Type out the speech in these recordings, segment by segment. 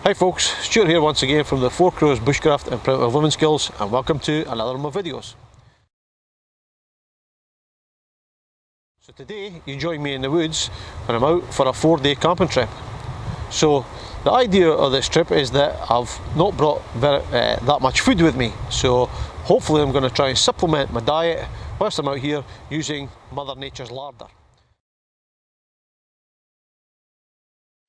Hi folks, Stuart here once again from the Four Crows Bushcraft and Primitive Living Skills, and welcome to another of my videos. So today you join me in the woods when I'm out for a 4-day camping trip. So the idea of this trip is that I've not brought that much food with me, so hopefully I'm going to try and supplement my diet whilst I'm out here using Mother Nature's larder.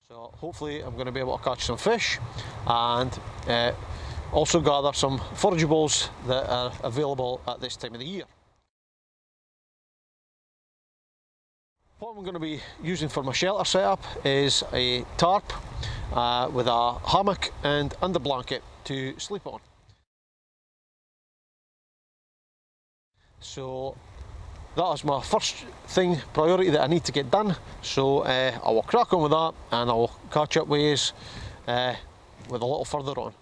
So hopefully I'm going to be able to catch some fish and also gather some forageables that are available at this time of the year. What I'm going to be using for my shelter setup is a tarp with a hammock and under blanket to sleep on. So that is my first priority that I need to get done, so I will crack on with that and I will catch up with you with a little further on.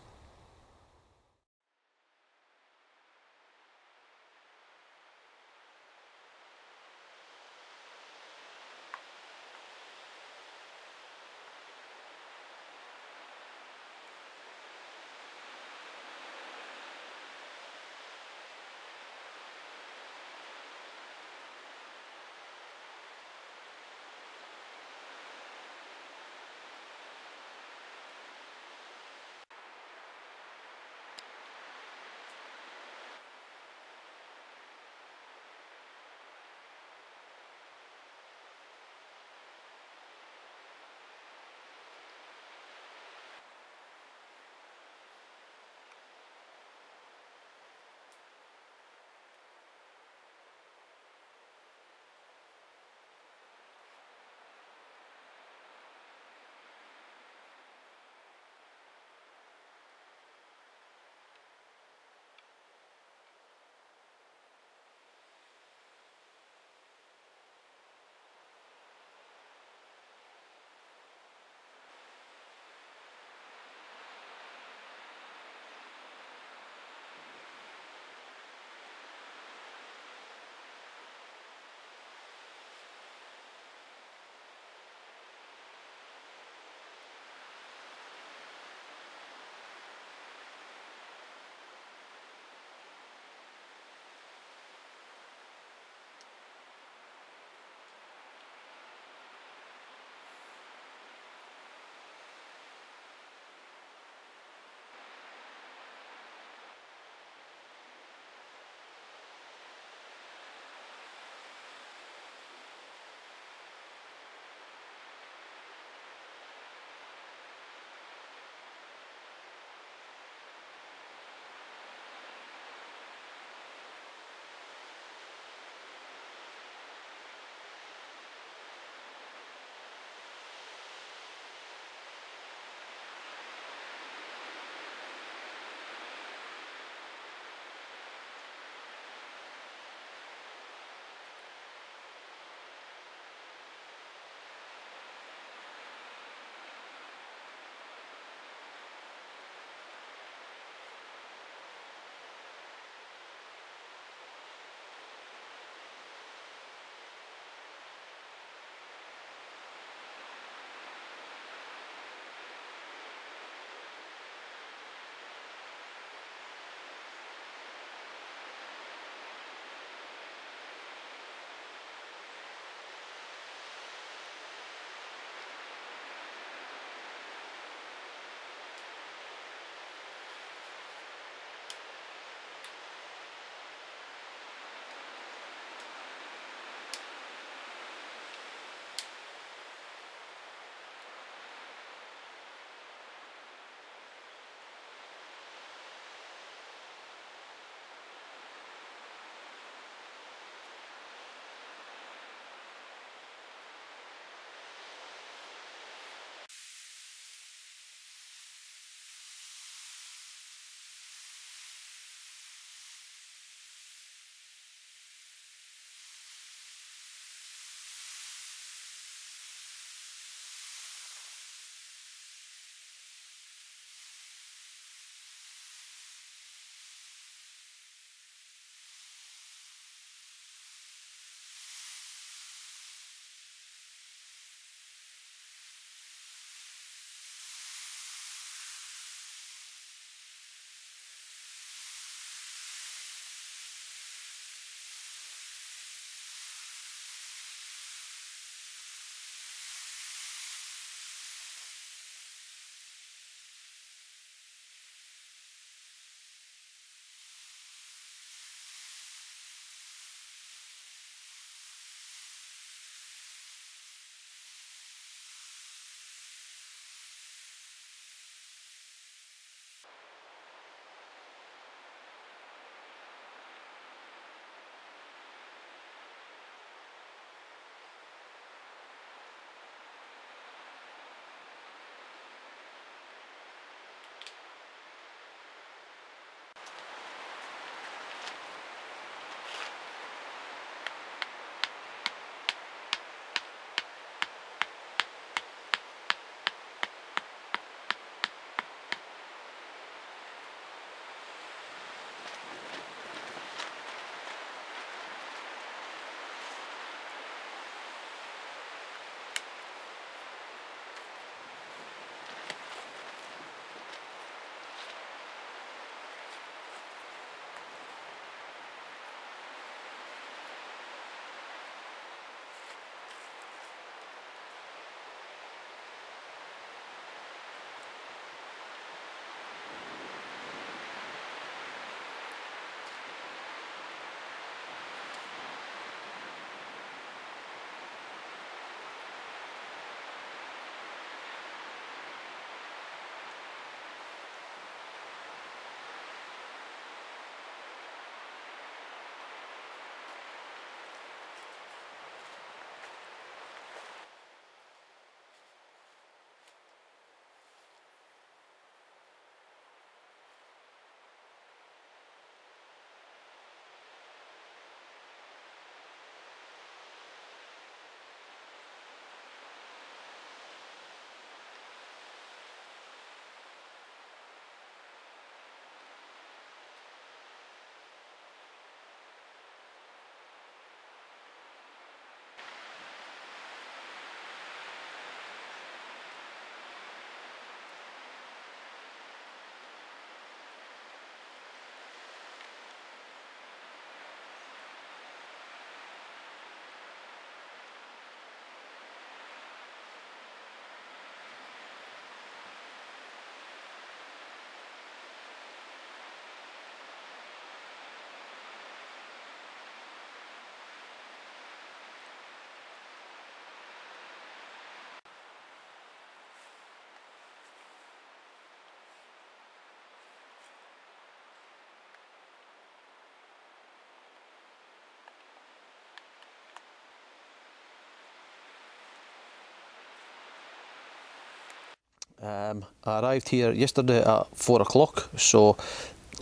I arrived here yesterday at 4 o'clock, so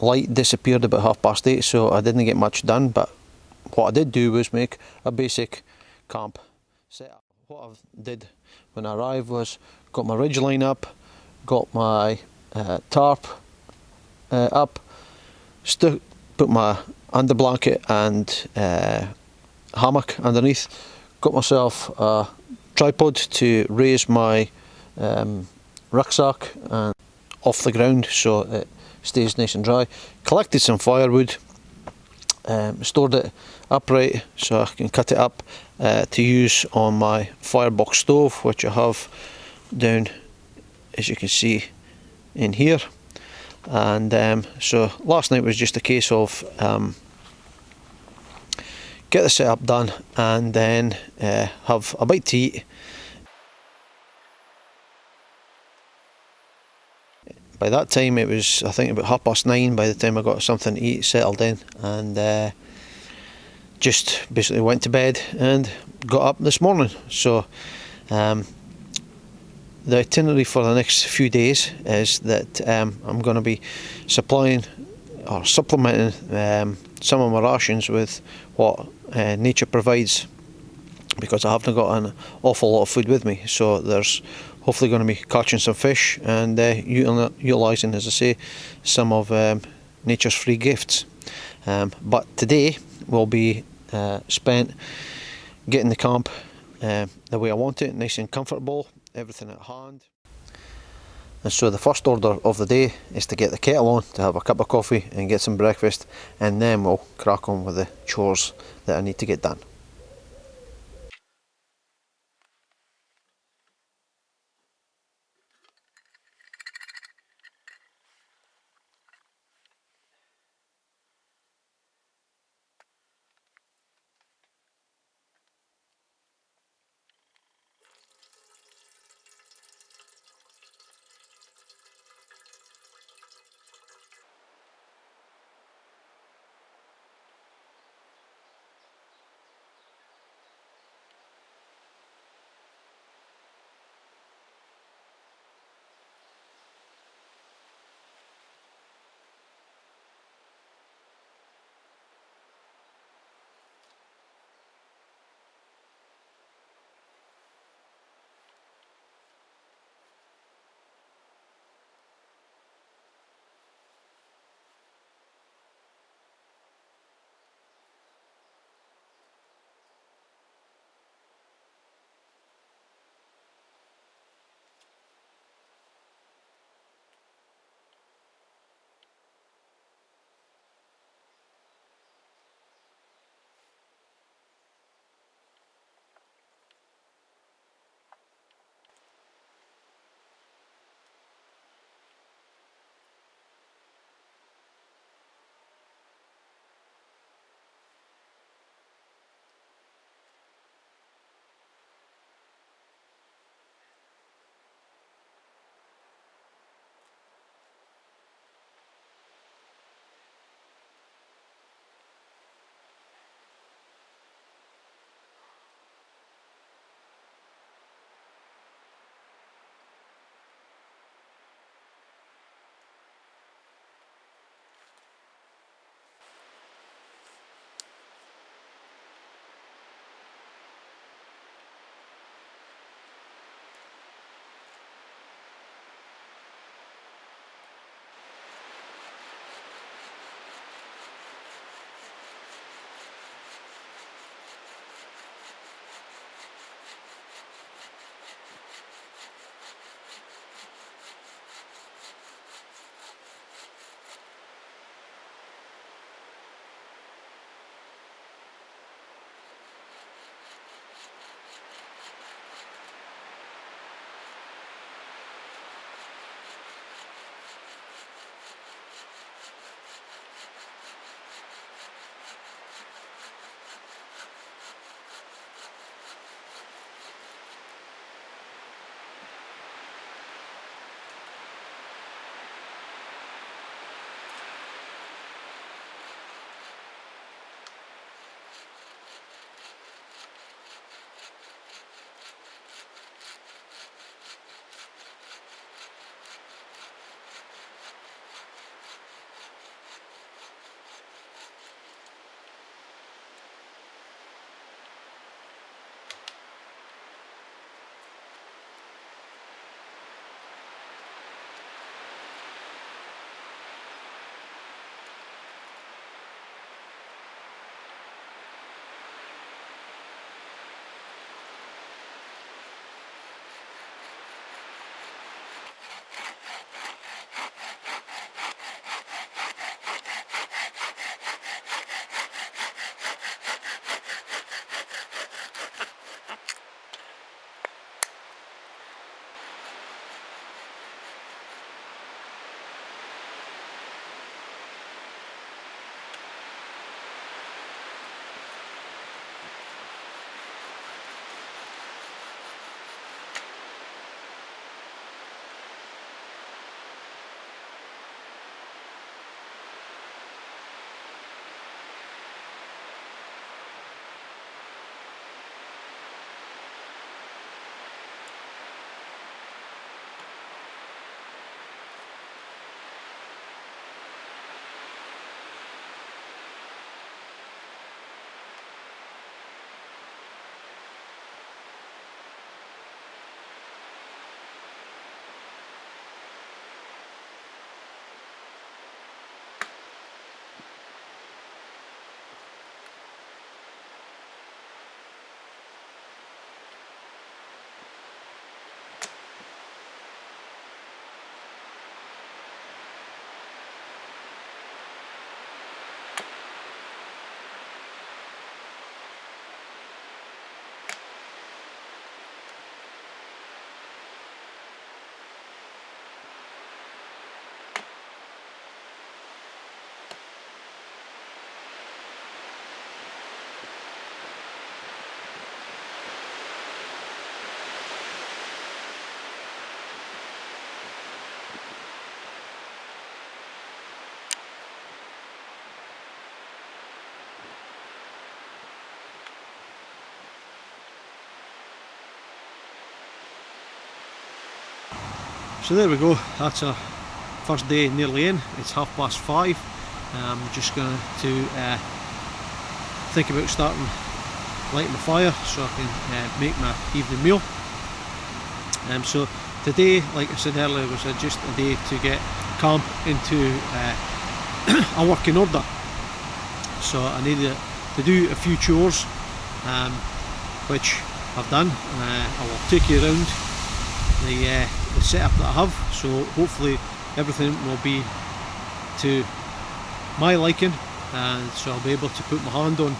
light disappeared about 8:30, so I didn't get much done, but what I did do was make a basic camp setup. What I did when I arrived was got my ridge line up, got my tarp up, put my under blanket and hammock underneath, got myself a tripod to raise my rucksack and off the ground so it stays nice and dry. Collected some firewood, stored it upright so I can cut it up to use on my firebox stove, which I have down, as you can see, in here. And so last night was just a case of get the setup done and then have a bite to eat. By that time it was, I think, about 9:30 by the time I got something to eat, settled in, and just basically went to bed and got up this morning. So the itinerary for the next few days is that I'm going to be supplying or supplementing some of my rations with what nature provides, because I haven't got an awful lot of food with me. So there's hopefully going to be catching some fish and utilising, as I say, some of nature's free gifts. But today will be spent getting the camp the way I want it, nice and comfortable, everything at hand. And so the first order of the day is to get the kettle on, to have a cup of coffee and get some breakfast, and then we'll crack on with the chores that I need to get done. So there we go, that's our first day nearly in. It's 5:30. I'm just going to think about starting lighting the fire so I can make my evening meal. So today, like I said earlier, was just a day to get camp into a working order. So I needed to do a few chores, which I've done. I will take you around the setup that I have, so hopefully everything will be to my liking, and so I'll be able to put my hand on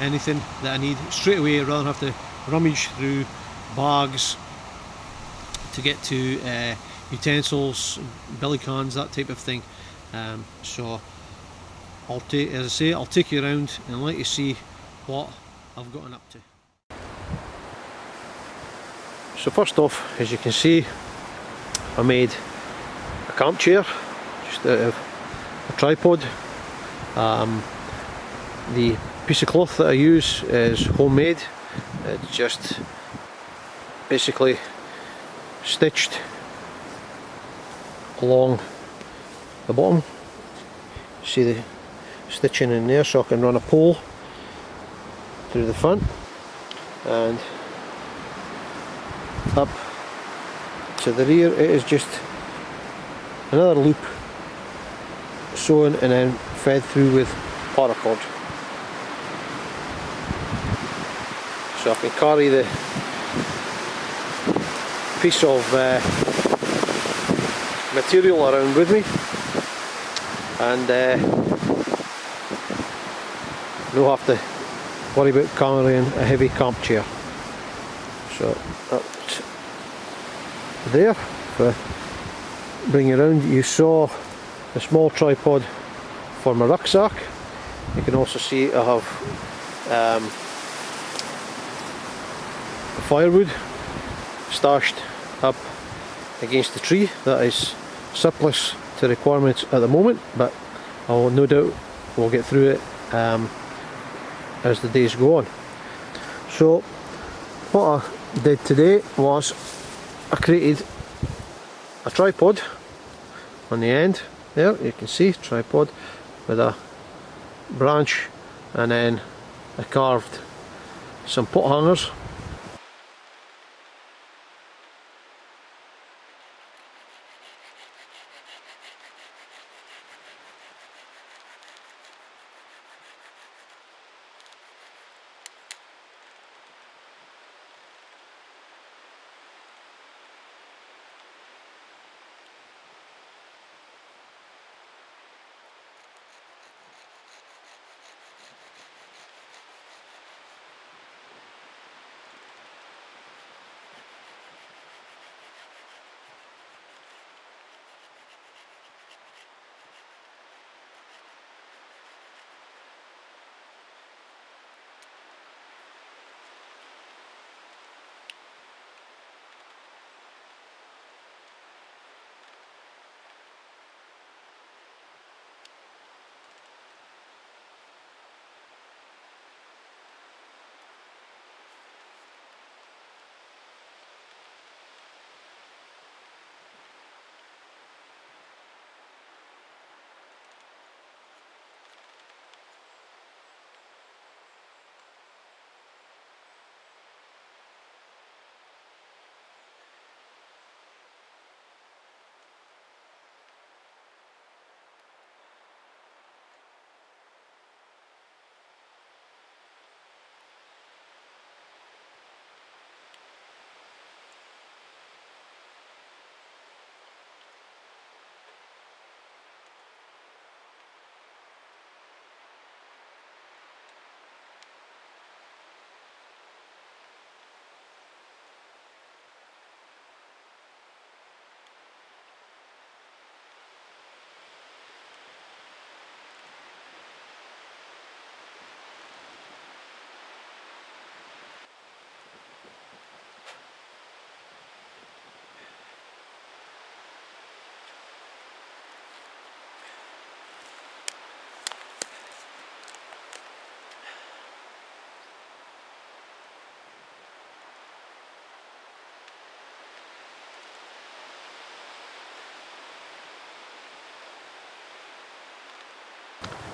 anything that I need straight away rather than have to rummage through bags to get to utensils, billy cans, that type of thing. So as I say, I'll take you around and let you see what I've gotten up to. So first off, as you can see, I made a camp chair just out of a tripod. The piece of cloth that I use is homemade. It's just basically stitched along the bottom. See the stitching in there, so I can run a pole through the front and up to the rear. It is just another loop sewn and then fed through with paracord, so I can carry the piece of material around with me and don't have to worry about carrying a heavy camp chair. So that's there. If I bring it around, you saw a small tripod for my rucksack. You can also see I have firewood stashed up against the tree. That is surplus to requirements at the moment, but I will no doubt we'll get through it as the days go on. So what I did today was I created a tripod on the end there. You can see tripod with a branch, and then I carved some pot hangers.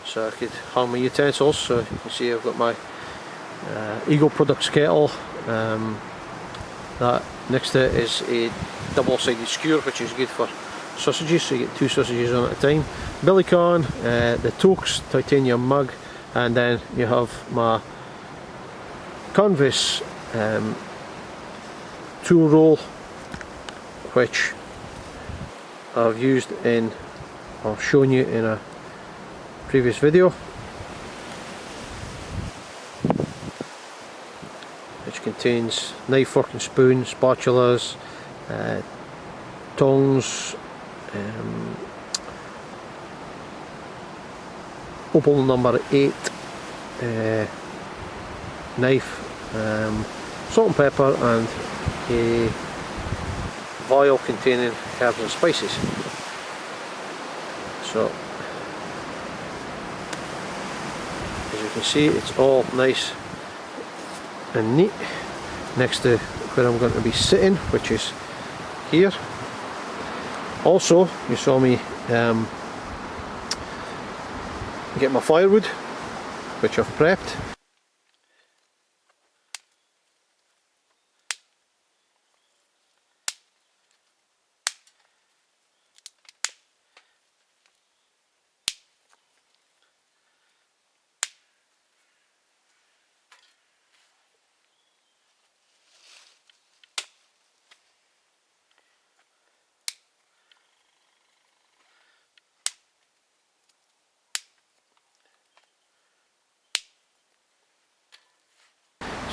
so I could hang my utensils. So you can see I've got my Eagle Products kettle. That next to it is a double-sided skewer, which is good for sausages, so you get 2 sausages on at a time. Billycan, the Tokes titanium mug, and then you have my canvas tool roll, which I've used in, I've shown you in a previous video, which contains knife, fork and spoon, spatulas, tongs, opal number 8 knife, salt and pepper, and a vial containing herbs and spices. So as you can see, it's all nice and neat next to where I'm going to be sitting, which is here. Also, you saw me get my firewood, which I've prepped.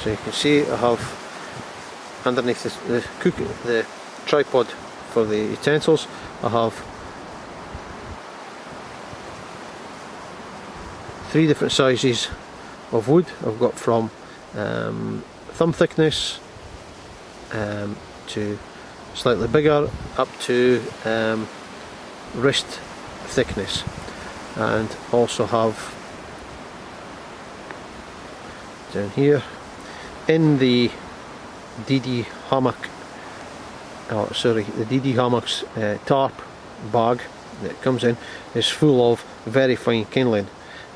So you can see I have underneath the tripod for the utensils, I have 3 different sizes of wood. I've got from thumb thickness to slightly bigger up to wrist thickness, and also have down here in the DD hammock, the DD hammock's tarp bag that comes in is full of very fine kindling.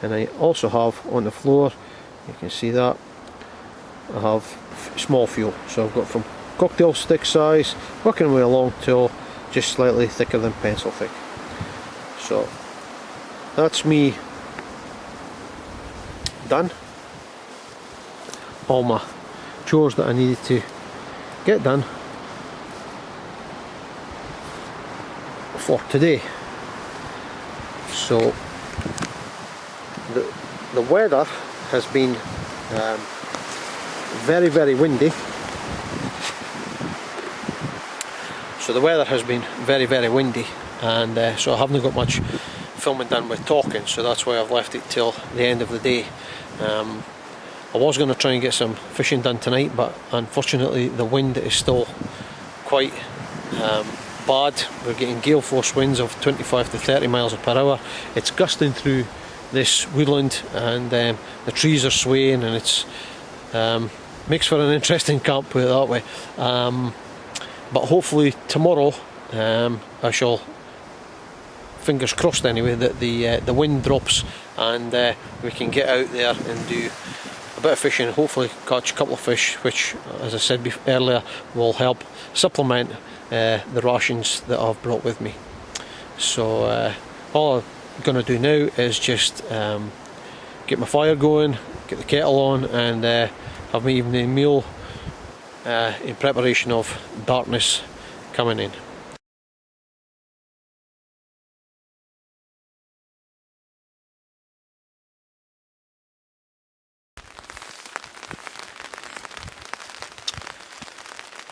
And I also have on the floor, you can see that, I have small fuel. So I've got from cocktail stick size working my way along till just slightly thicker than pencil thick. So that's me done. All my chores that I needed to get done for today. So the weather has been very, very windy. So the weather has been very, very windy, and so I haven't got much filming done with talking, so that's why I've left it till the end of the day. I was going to try and get some fishing done tonight, but unfortunately the wind is still quite bad. We're getting gale force winds of 25 to 30 miles per hour. It's gusting through this woodland, and the trees are swaying, and it's makes for an interesting camp, put it that way. But hopefully tomorrow I shall, fingers crossed anyway, that the wind drops and we can get out there and do a bit of fishing, hopefully catch a couple of fish, which, as I said earlier, will help supplement the rations that I've brought with me. So all I'm going to do now is just get my fire going, get the kettle on, and have my evening meal in preparation of darkness coming in.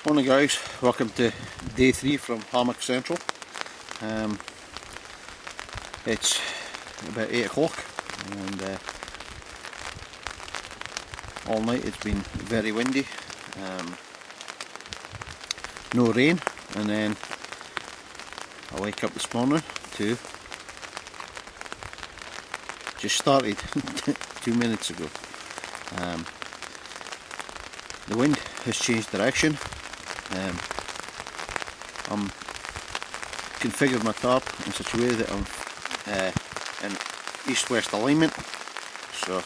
Morning guys, welcome to day 3 from Hammock Central. It's about 8 o'clock, and all night it's been very windy, no rain, and then I wake up this morning to just started 2 minutes ago. The wind has changed direction. I'm configured my tarp in such a way that I'm in east-west alignment. So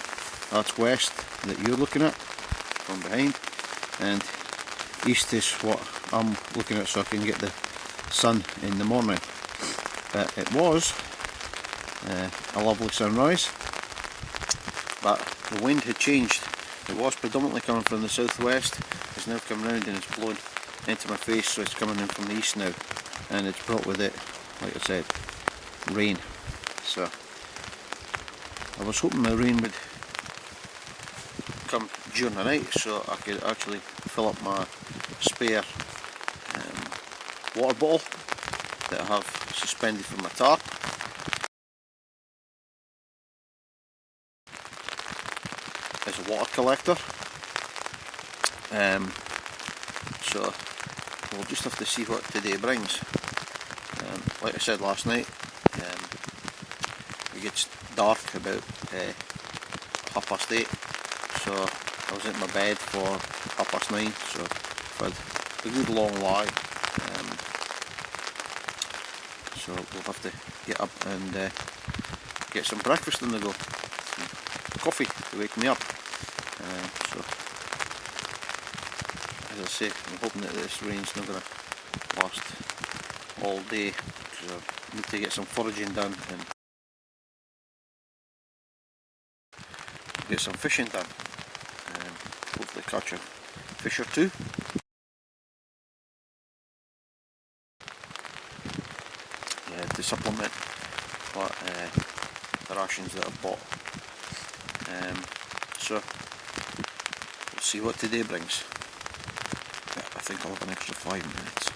that's west that you're looking at from behind, and east is what I'm looking at, so I can get the sun in the morning. But it was a lovely sunrise, but the wind had changed. It was predominantly coming from the southwest. It's now come round and it's blown into my face, so it's coming in from the east now, and it's brought with it, like I said, rain. So I was hoping the rain would come during the night so I could actually fill up my spare water bottle that I have suspended from my tarp. As a water collector. So we'll just have to see what today brings. Like I said last night, it gets dark about 8:30, so I was in my bed for 9:30, so I've had a good long lie. So we'll have to get up and get some breakfast on the go. Coffee to wake me up. So as I say, I'm hoping that this rain's not going to last all day, because I need to get some foraging done and get some fishing done, and hopefully catch a fish or two. To supplement what the rations that I've bought. So we'll see what today brings. Yeah, I think I'll have an extra 5 minutes.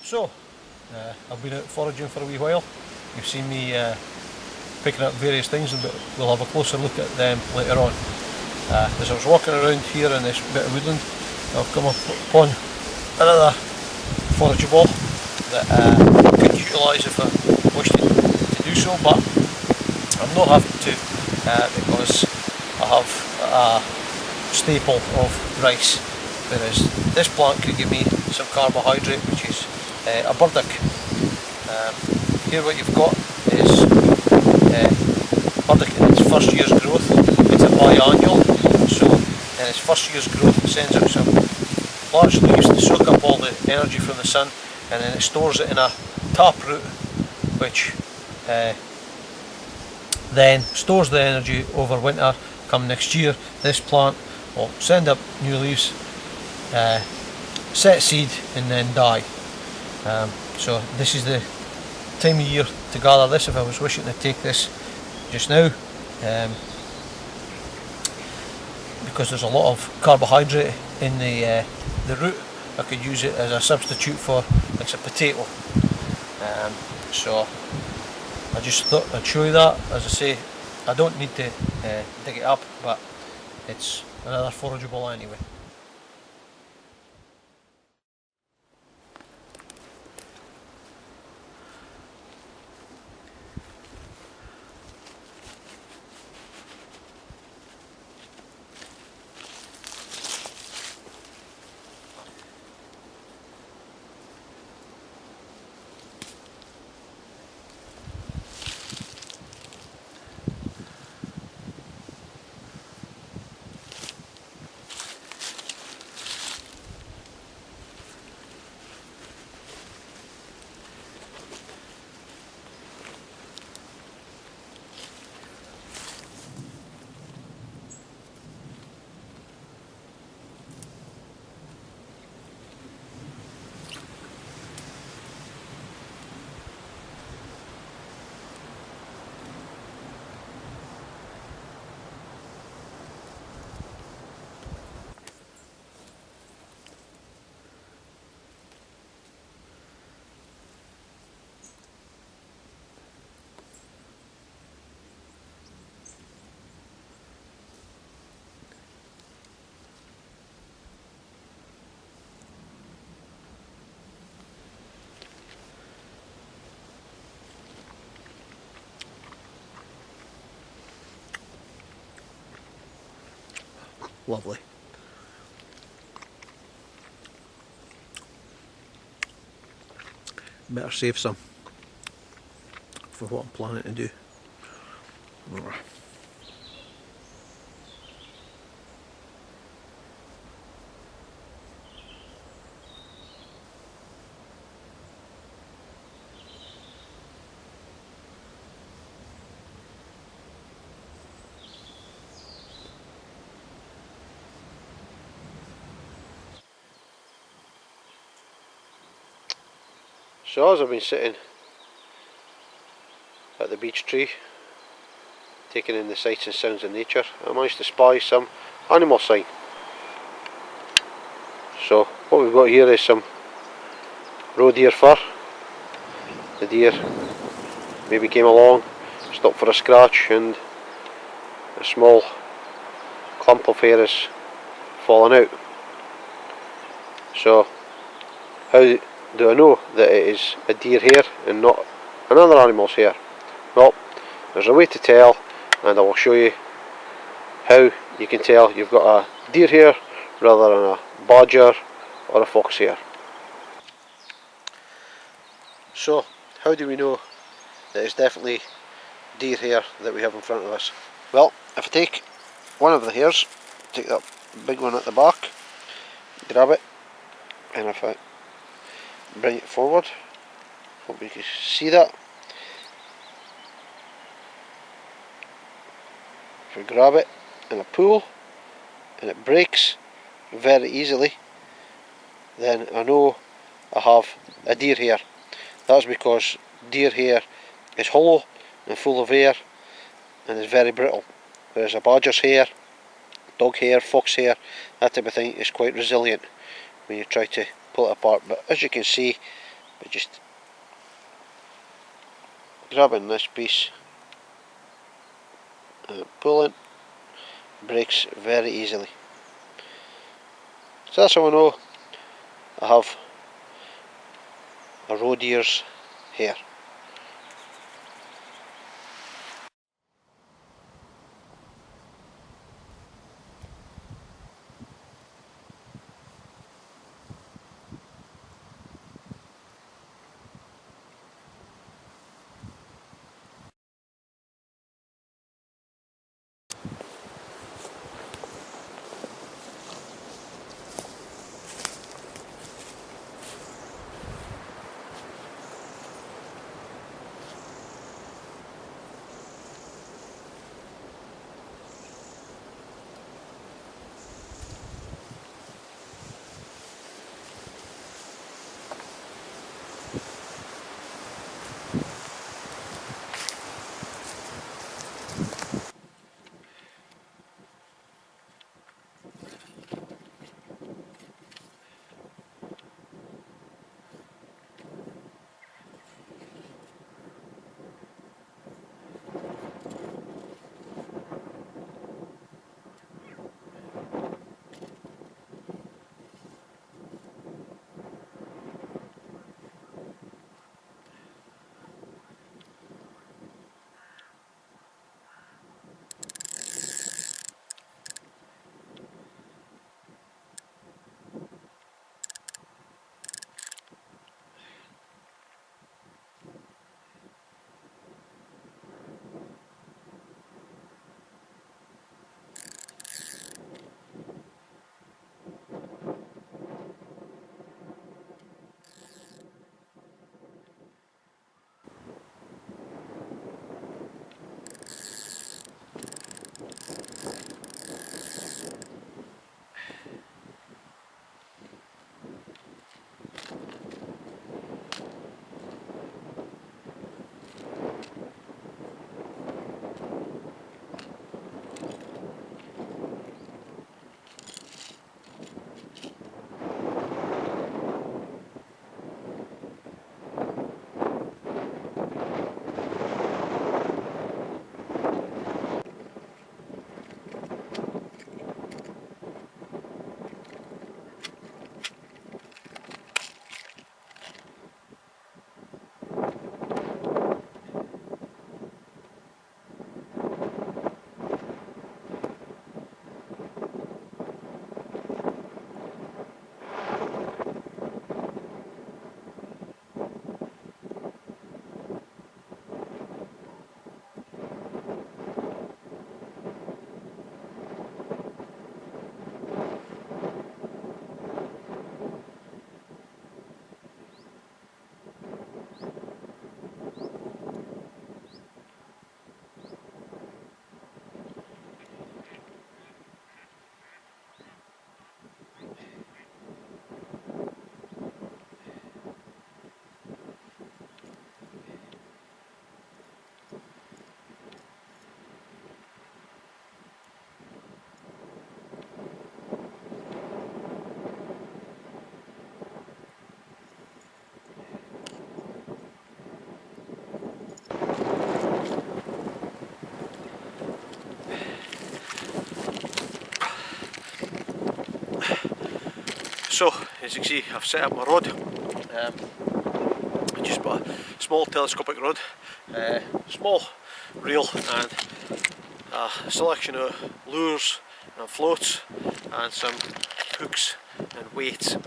So, I've been out foraging for a wee while. You've seen me picking up various things, and we'll have a closer look at them later on. As I was walking around here in this bit of woodland, I've come upon another forage ball that I could utilise if I wished to do so, but I'm not having to because I have a staple of rice, whereas this plant could give me some carbohydrate, which is a burdock. Here what you've got is burdock in its first year's growth. It's a biannual, so in its first year's growth it sends out some large leaves to soak up all the energy from the sun, and then it stores it in a taproot, which then stores the energy over winter. Come next year, this plant will send up new leaves, set seed, and then die. So this is the time of year to gather this if I was wishing to take this just now, because there's a lot of carbohydrate in the root. I could use it as a substitute for like a potato. So I just thought I'd show you that. As I say, I don't need to dig it up, but it's another forageable anyway. Lovely. Better save some for what I'm planning to do. So as I've been sitting at the beech tree, taking in the sights and sounds of nature, I managed to spy some animal sign. So what we've got here is some roe deer fur. The deer maybe came along, stopped for a scratch, and a small clump of hair has fallen out. So how do I know that it is a deer hair and not another animal's hair? Well, there's a way to tell, and I will show you how you can tell you've got a deer hair rather than a badger or a fox hair. So how do we know that it's definitely deer hair that we have in front of us? Well, if I take one of the hairs, take that big one at the back, grab it, and if I bring it forward. Hope you can see that. If we grab it and I pull and it breaks very easily, then I know I have a deer hair. That's because deer hair is hollow and full of air and is very brittle, whereas a badger's hair, dog hair, fox hair, that type of thing is quite resilient when you try to pull it apart. But as you can see, by just grabbing this piece and pulling, breaks very easily. So that's how I know I have a roe deer's hair. So, as you can see, I've set up my rod. I just bought a small telescopic rod, small reel and a selection of lures and floats and some hooks and weights.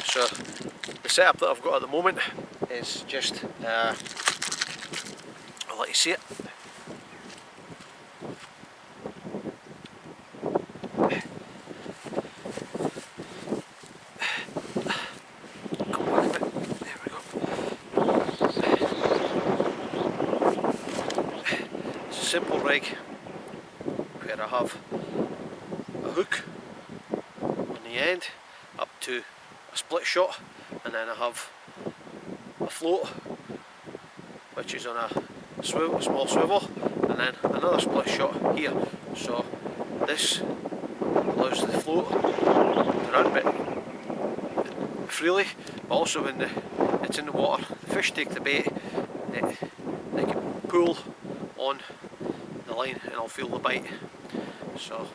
So the setup that I've got at the moment is just, I'll let you see it. Come back a bit. There simple rig where I have a hook on the end up to a split shot, and then I have a float which is on a small swivel, and then another split shot here. So this allows the float to run a bit freely, but also when it's in the water, the fish take the bait, they can pull on the line and I'll feel the bite. So,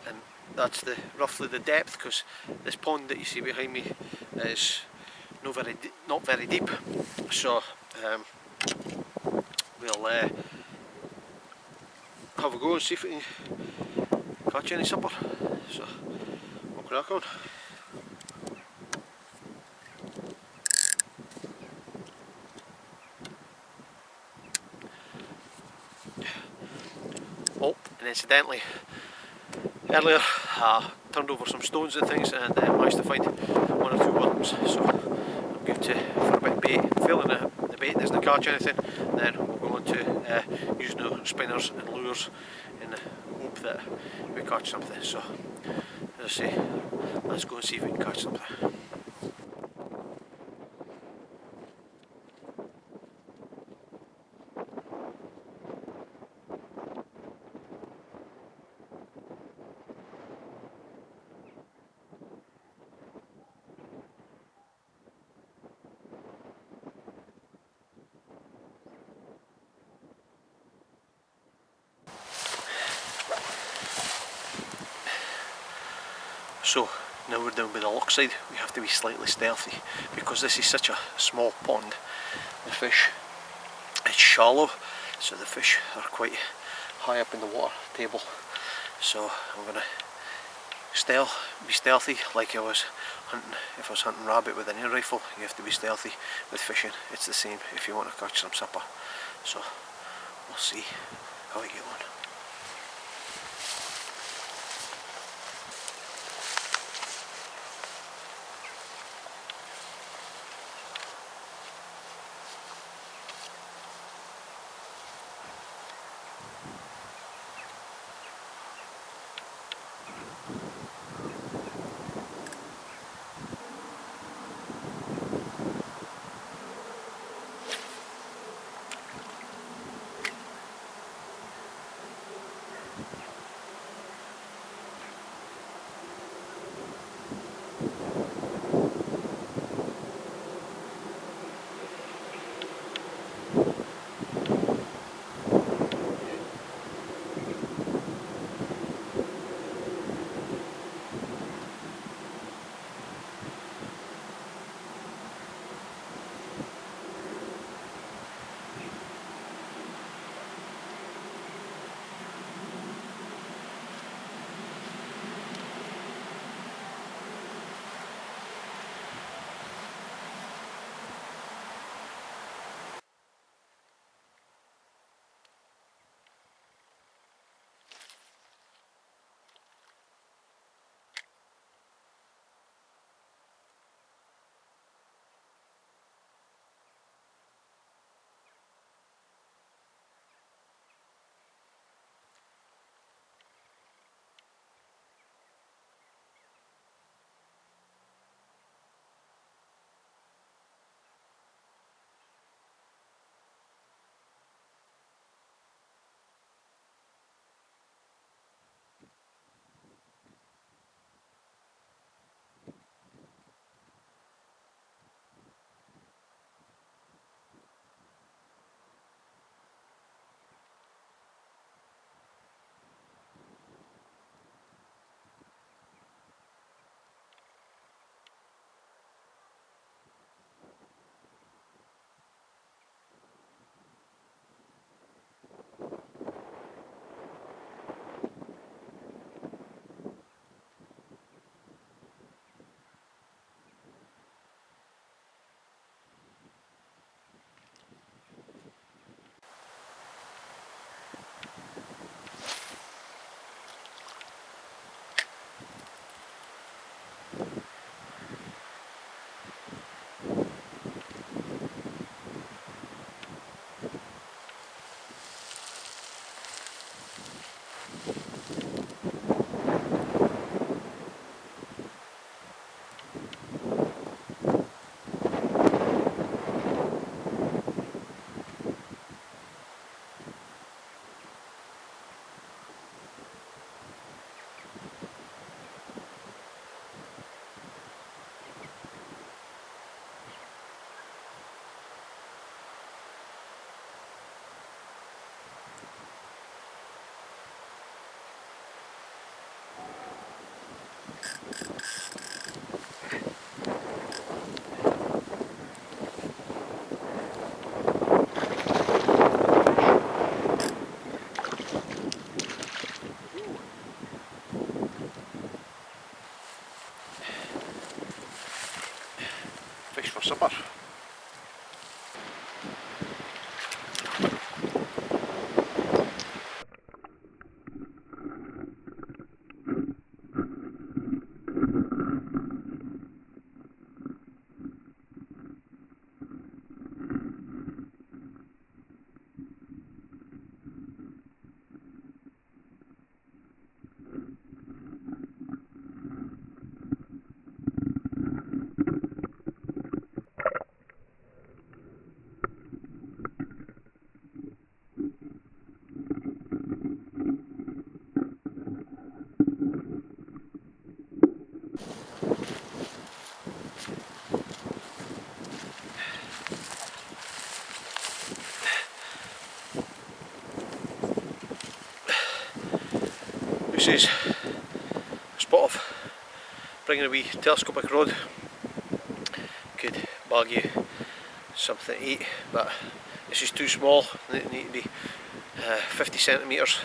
and that's roughly the depth, because this pond that you see behind me is not very deep. So we'll have a go and see if we can catch any supper. So we'll crack on. Oh, and incidentally, earlier I turned over some stones and things and managed to find one or two worms, so I'm good for a bit of bait. Failing the bait doesn't catch anything, then we'll go on to using the spinners and lures in the hope that we catch something. So as I say, let's go and see if we can catch something. So now we're down by the lock side, we have to be slightly stealthy because this is such a small pond. The fish, it's shallow, so the fish are quite high up in the water table. So I'm going to be stealthy like I was hunting. If I was hunting rabbit with an air rifle, you have to be stealthy. With fishing, it's the same if you want to catch some supper. So we'll see how I get on. Fish for supper. This is a spot of bringing a wee telescopic rod. Could bag you something to eat, but this is too small. They need to be 50 centimetres,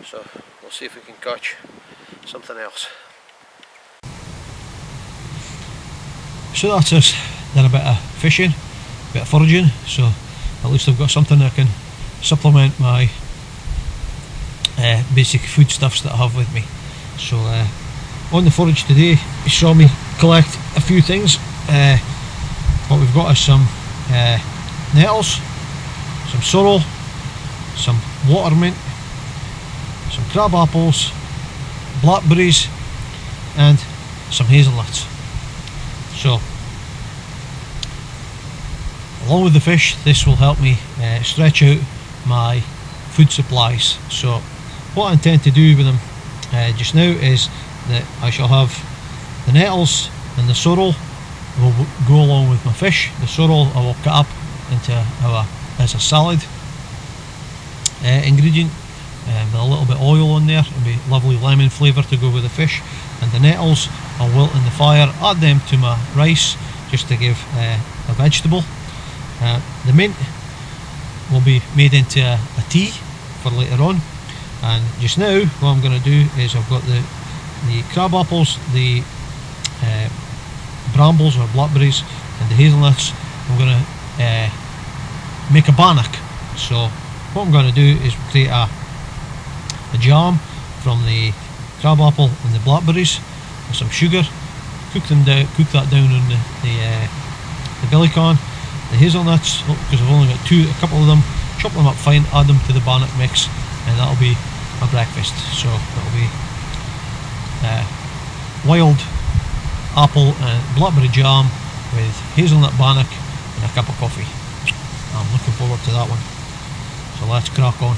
so we'll see if we can catch something else. So that's us. Done a bit of fishing, a bit of foraging, so at least I've got something that can supplement my basic foodstuffs that I have with me. So on the forage today, you saw me collect a few things. What we've got is some nettles, some sorrel, some watermint, some crab apples, blackberries and some hazelnuts. So along with the fish, this will help me stretch out my food supplies. So what I intend to do with them just now is that I shall have the nettles and the sorrel will go along with my fish. The sorrel I will cut up into as a salad ingredient with a little bit of oil on there. It'll be lovely lemon flavour to go with the fish. And the nettles I'll wilt in the fire, add them to my rice just to give a vegetable. The mint will be made into a tea for later on. And just now what I'm going to do is I've got the crab apples, the brambles or blackberries and the hazelnuts. I'm going to make a bannock. So what I'm going to do is create a jam from the crab apple and the blackberries with some sugar, cook that down on the billy can. The hazelnuts, because I've only got a couple of them, chop them up fine, add them to the bannock mix, and that'll be my breakfast. So that'll be wild apple and blackberry jam with hazelnut bannock and a cup of coffee. I'm looking forward to that one. So let's crack on.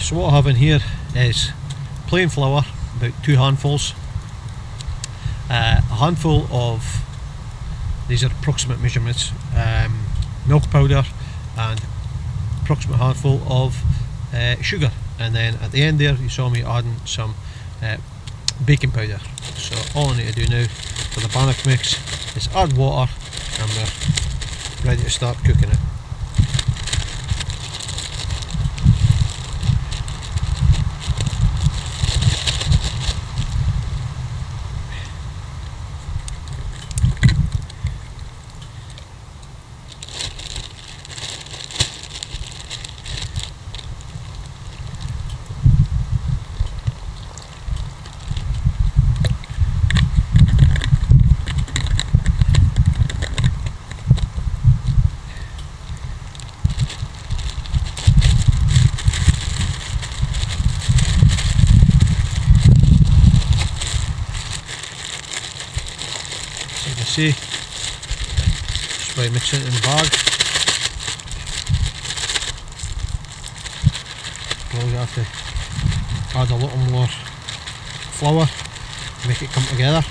So what I have in here is plain flour, about 2 handfuls, a handful of, these are approximate measurements, milk powder, and approximate handful of sugar, and then at the end there you saw me adding some baking powder. So all I need to do now for the bannock mix is add water, and we're ready to start cooking it. See, just by mixing it in the bag. Probably have to add a little more flour, make it come together.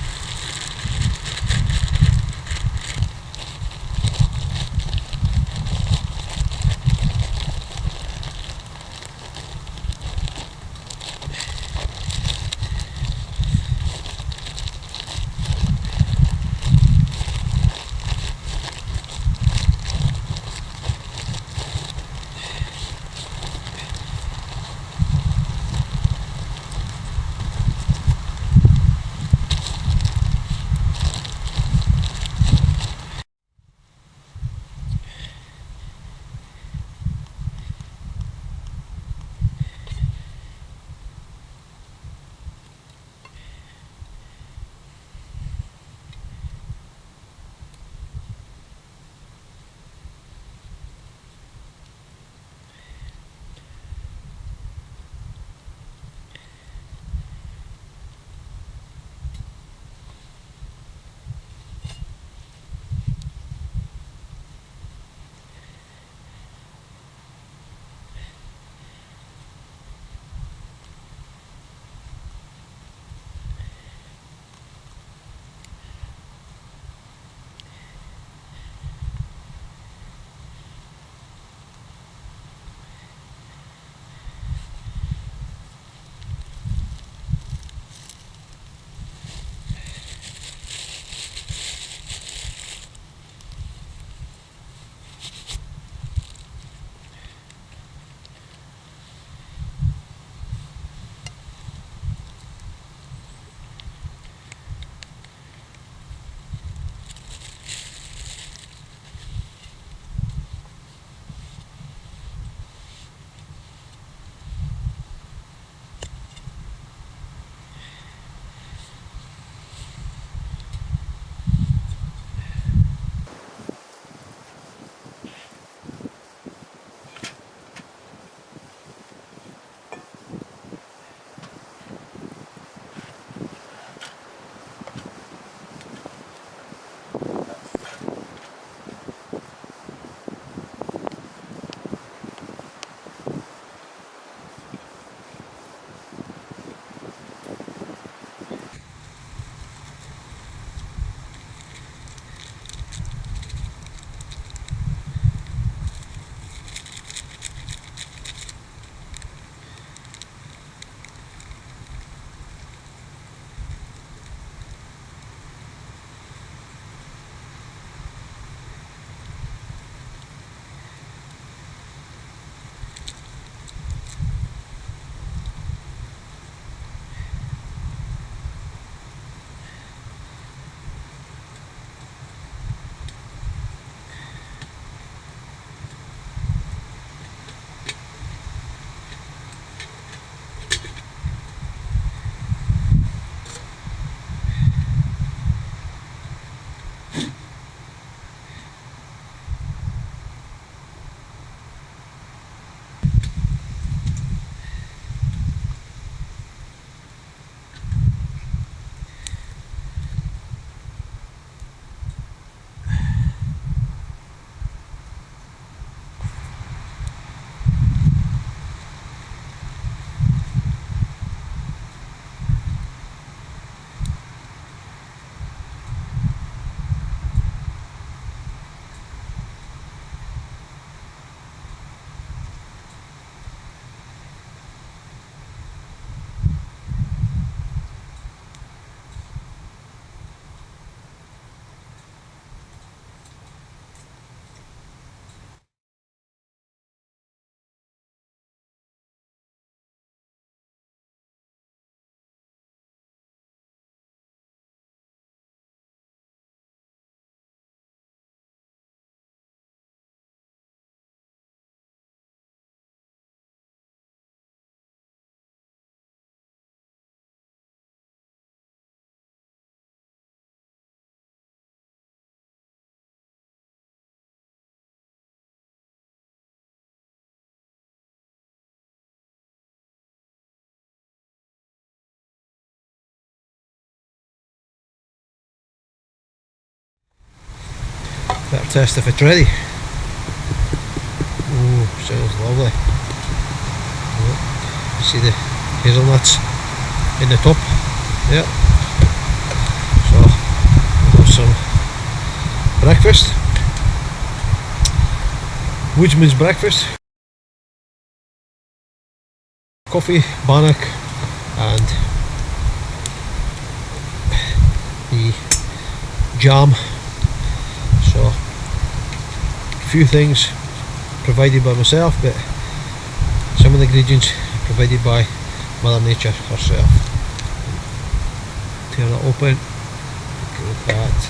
Better test if it's ready. Oh, sounds lovely. Oh, see the hazelnuts in the top. Yeah. So we've got some breakfast. Woodsman's breakfast. Coffee, bannock, and the jam. So a few things provided by myself, but some of the ingredients provided by Mother Nature herself. Tear that open. Look at that.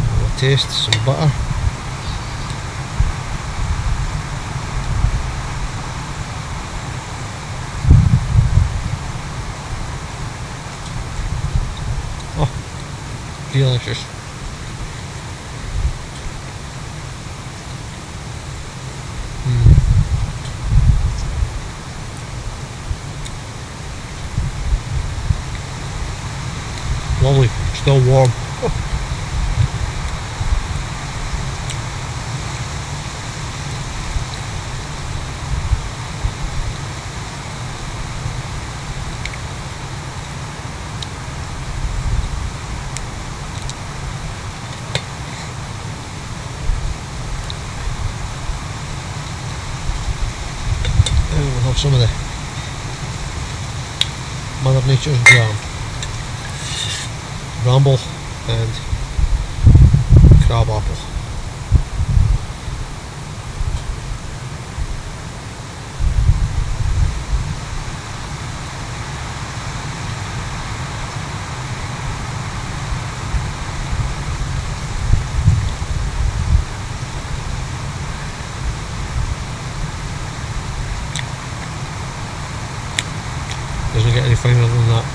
Have a taste. Some butter. Oh, delicious. Lovely, still warm. And we'll have some of the Mother Nature's jam. Bramble and crab apple. Doesn't get any finer than that.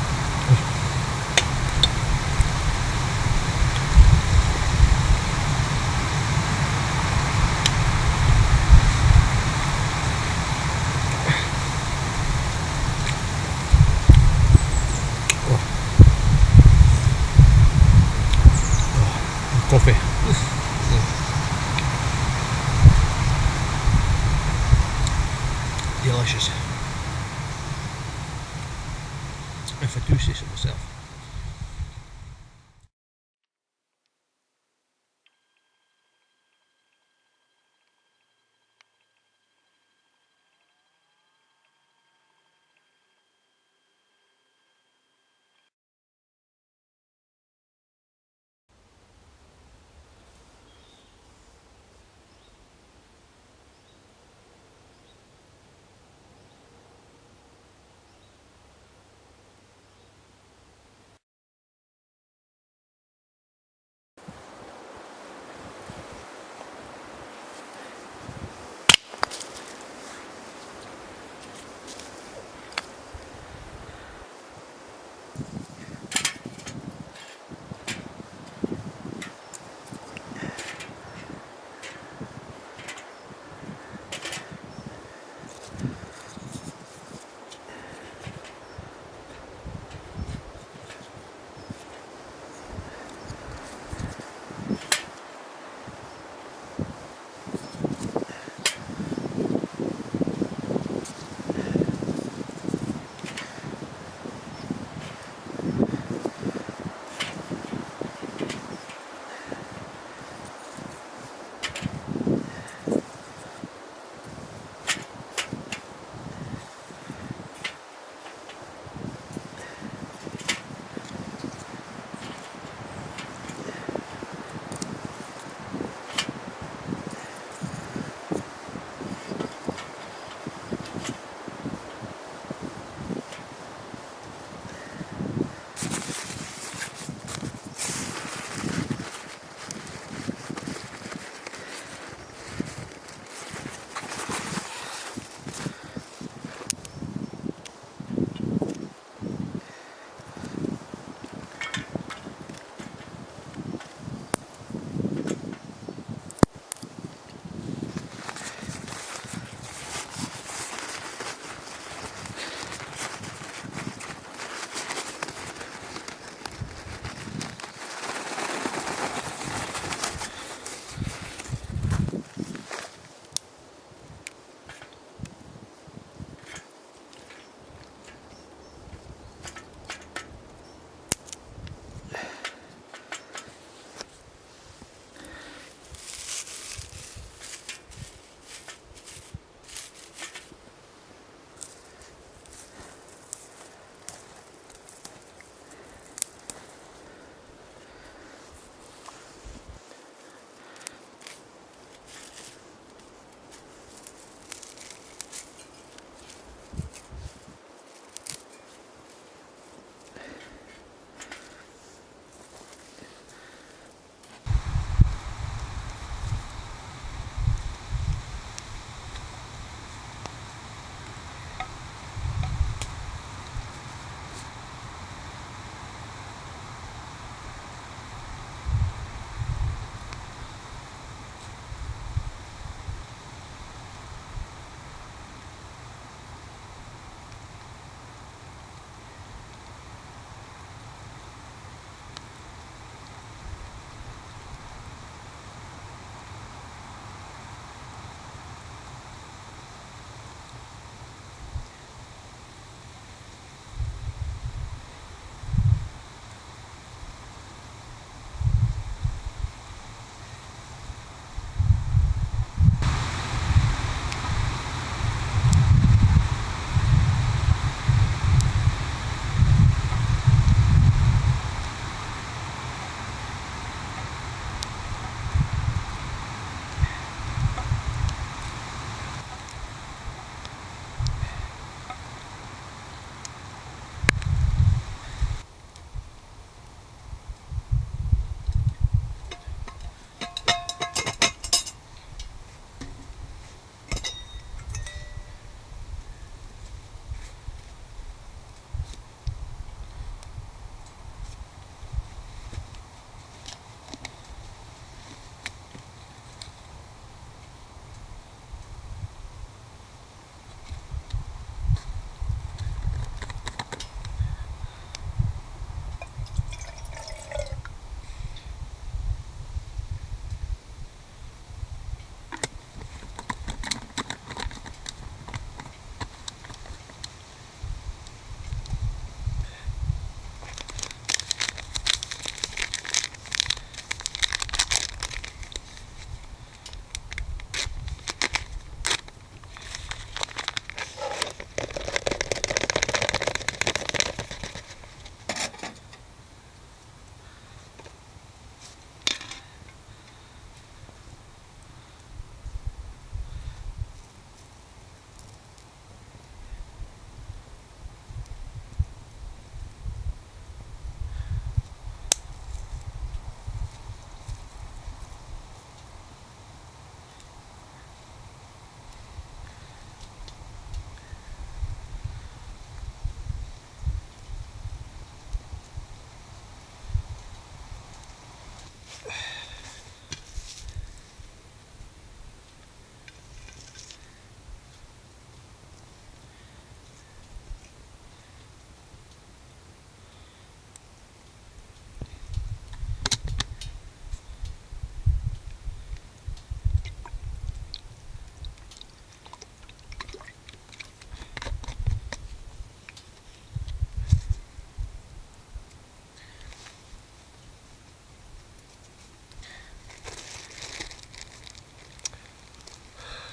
Coffee. Delicious. If I do say so myself.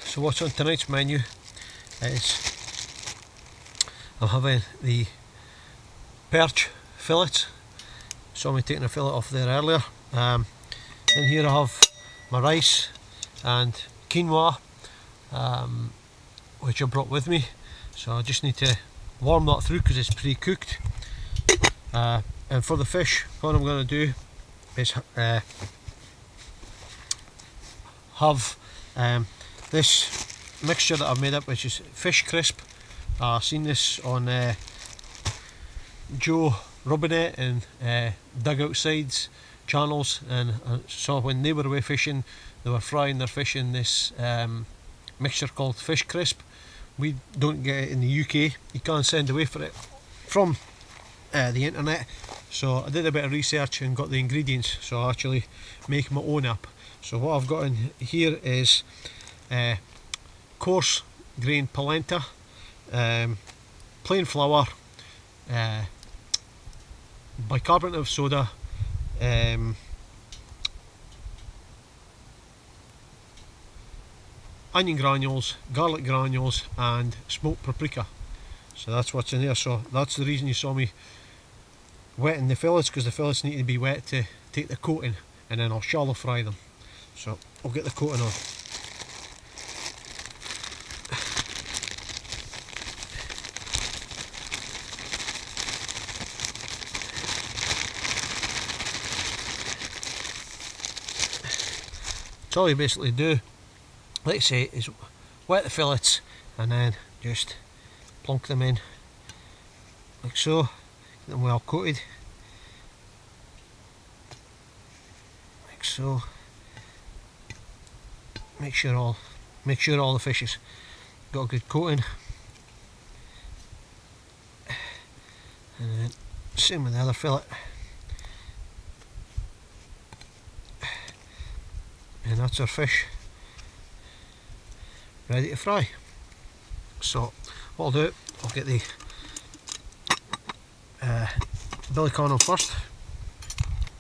So what's on tonight's menu is I'm having the perch fillets. Saw me taking a fillet off there earlier. In here I have my rice and quinoa, which I brought with me. So I just need to warm that through because it's pre-cooked. And for the fish, what I'm going to do is have this mixture that I've made up, which is fish crisp. I've seen this on Joe Robinette and Dugout Sides channels, and I saw when they were away fishing, they were frying their fish in this mixture called fish crisp. We don't get it in the UK. You can't send away for it from the internet. So I did a bit of research and got the ingredients, so I actually make my own up. So what I've got in here is coarse grain polenta, plain flour, bicarbonate of soda, onion granules, garlic granules and smoked paprika. So that's what's in there. So that's the reason you saw me wetting the fillets, because the fillets need to be wet to take the coating, and then I'll shallow fry them. So I'll get the coating on. So all you basically do, like I say, is wet the fillets and then just plonk them in like so, get them well coated like so. Make sure all the fishes got a good coating, and then same with the other fillet. And that's our fish ready to fry. So what I'll do, I'll get the billy corn first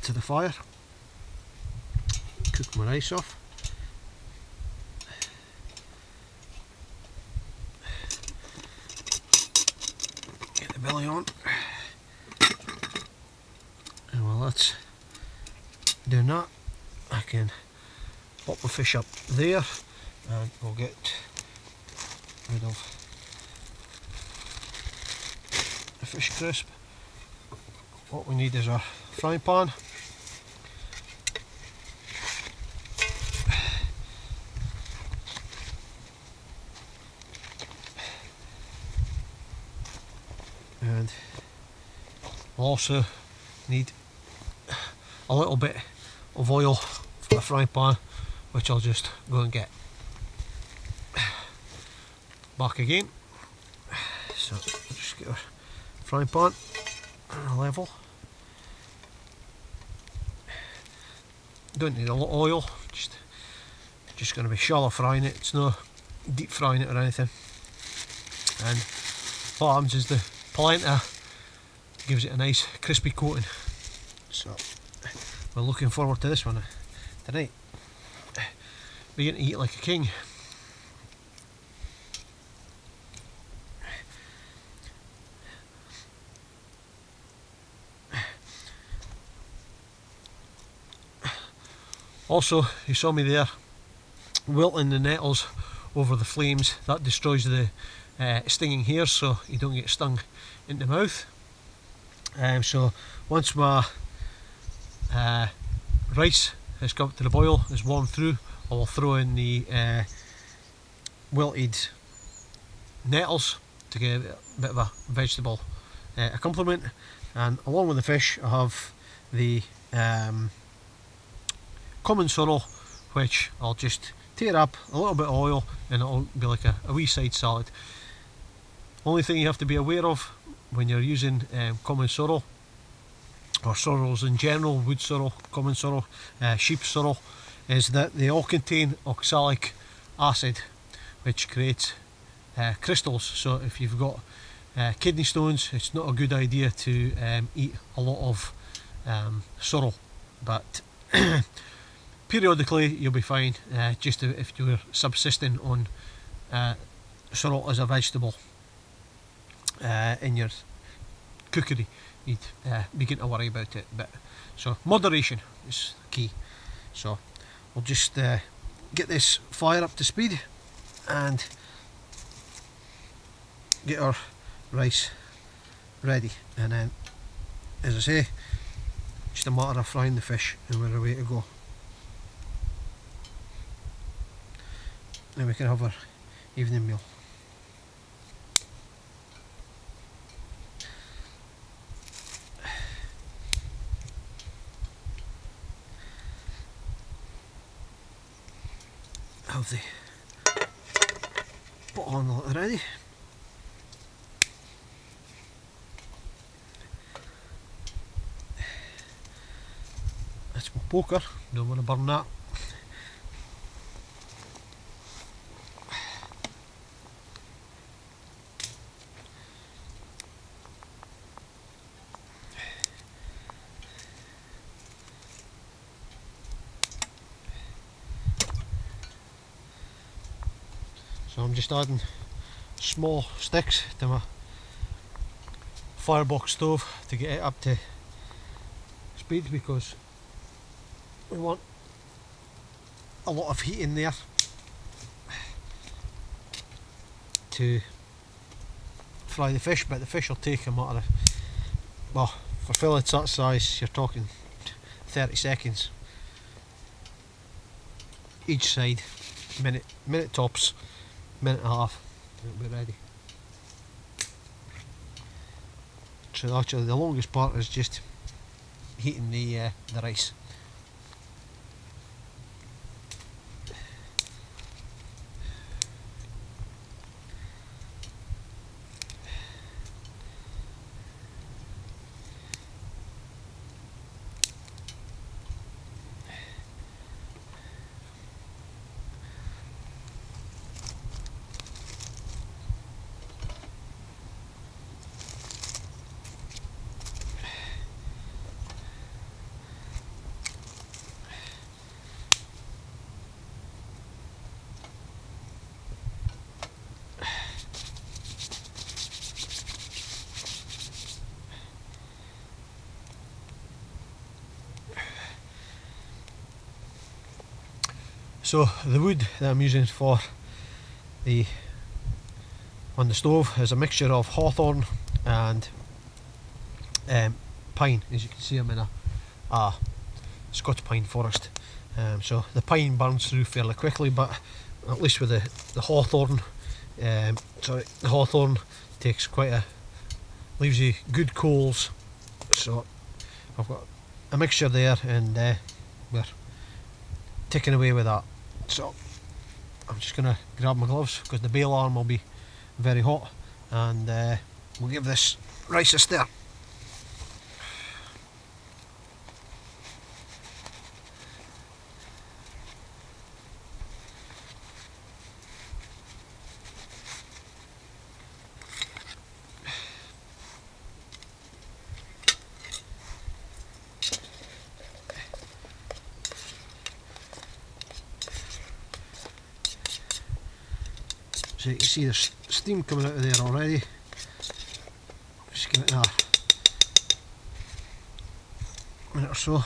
to the fire, cook my rice off, get the belly on, and while that's doing that, I can pop the fish up there, and we'll get rid of the fish crisp. What we need is our frying pan. And we'll also need a little bit of oil for the frying pan, which I'll just go and get. Back again. So just get our frying pan on a level. Don't need a lot of oil, just going to be shallow frying it. It's not deep frying it or anything. And what happens is the polenta gives it a nice crispy coating. So we're looking forward to this one tonight. We're going to eat like a king. Also, you saw me there wilting the nettles over the flames. That destroys the stinging hairs, so you don't get stung in the mouth. So once my rice has come to the boil, is warmed through, I will throw in the wilted nettles to give it a bit of a vegetable accompaniment. And along with the fish, I have the common sorrel, which I'll just tear up, a little bit of oil, and it'll be like a wee side salad. Only thing you have to be aware of when you're using common sorrel, or sorrels in general, wood sorrel, common sorrel, sheep sorrel, is that they all contain oxalic acid, which creates crystals. So if you've got kidney stones, it's not a good idea to eat a lot of sorrel. But periodically you'll be fine, just if you were subsisting on sorrel as a vegetable in your cookery, you'd begin to worry about it. But so moderation is key. So we'll just get this fire up to speed and get our rice ready, and then, as I say, just a matter of frying the fish and we're away to go. Then we can have our evening meal. Have the pot on ready. That's my poker, don't want to burn that. So I'm just adding small sticks to my firebox stove to get it up to speed, because we want a lot of heat in there to fry the fish, but the fish will take a matter of, well, for fillets that size you're talking 30 seconds each side, minute tops, minute and a half, it'll be ready. So actually the longest part is just heating the rice. So the wood that I'm using for on the stove is a mixture of hawthorn and pine. As you can see, I'm in a Scotch pine forest. So the pine burns through fairly quickly, but at least with the hawthorn, the hawthorn takes leaves you good coals. So I've got a mixture there, and we're ticking away with that. So I'm just going to grab my gloves because the bale arm will be very hot, and we'll give this rice a stir. So you can see there's steam coming out of there already. Just give it a minute or so.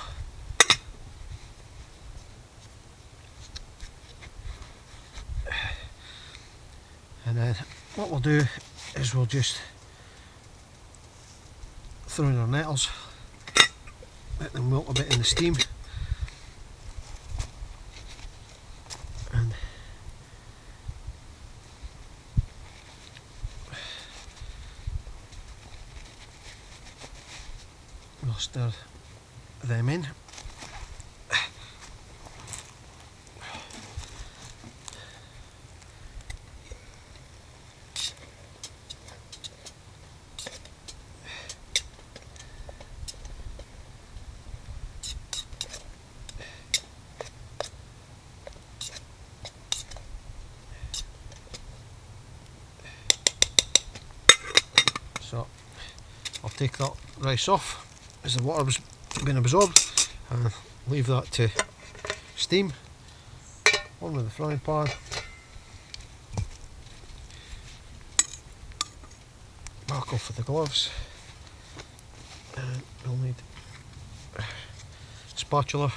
And then what we'll do is we'll just throw in our nettles, let them melt a bit in the steam, and we'll stir them in. So I'll take that rice off as the water was being absorbed and leave that to steam, on with the frying pan, back off with the gloves, and we'll need a spatula,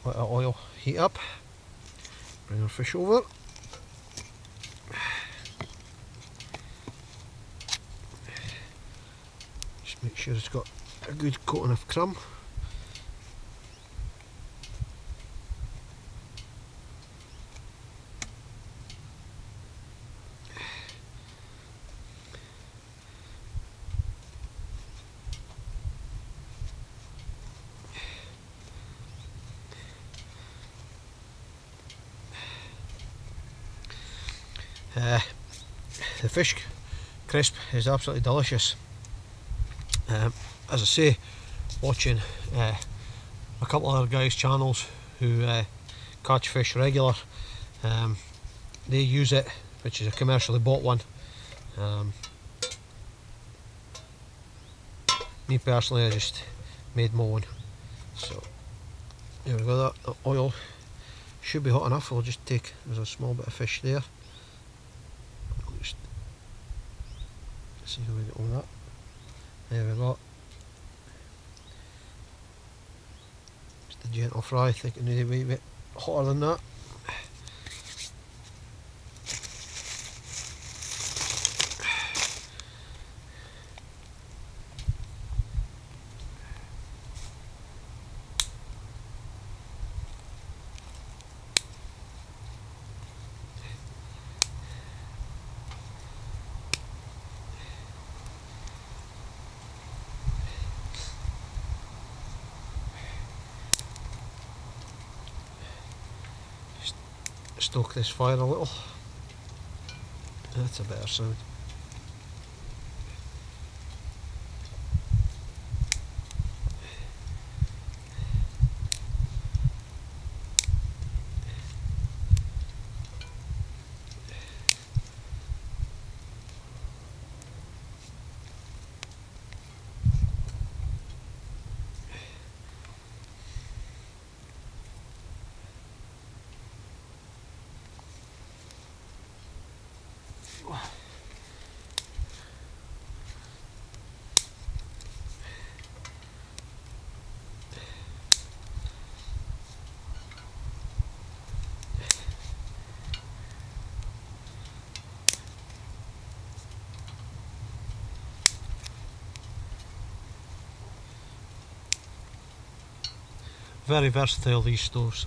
let the oil heat up, bring our fish over. Just make sure it's got a good coating of crumb. The fish crisp is absolutely delicious. As I say, watching a couple of other guys' channels who catch fish regular, they use it, which is a commercially bought one. Me personally, I just made my own. So there we go, that oil should be hot enough. We'll just take, there's a small bit of fish there. Just see how we get on that. There we go. Just a gentle fry, I think it needs a wee bit hotter than that. Stoke this fire a little. That's a better sound. Very versatile, these stoves.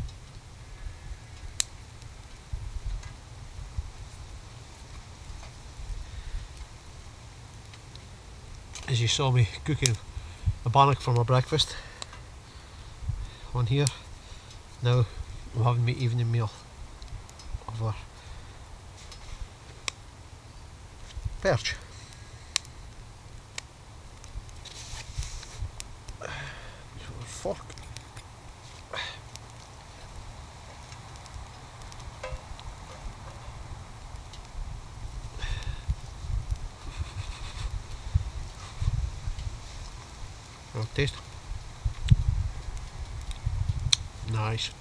As you saw me cooking a bannock for my breakfast on here, now I'm having my evening meal over perch. Fork. Oh, taste. Nice.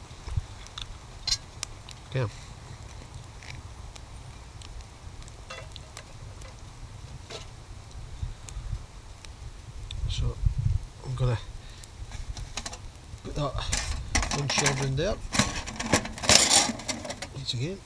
Okay. So I'm gonna put that one shell in there. Once again.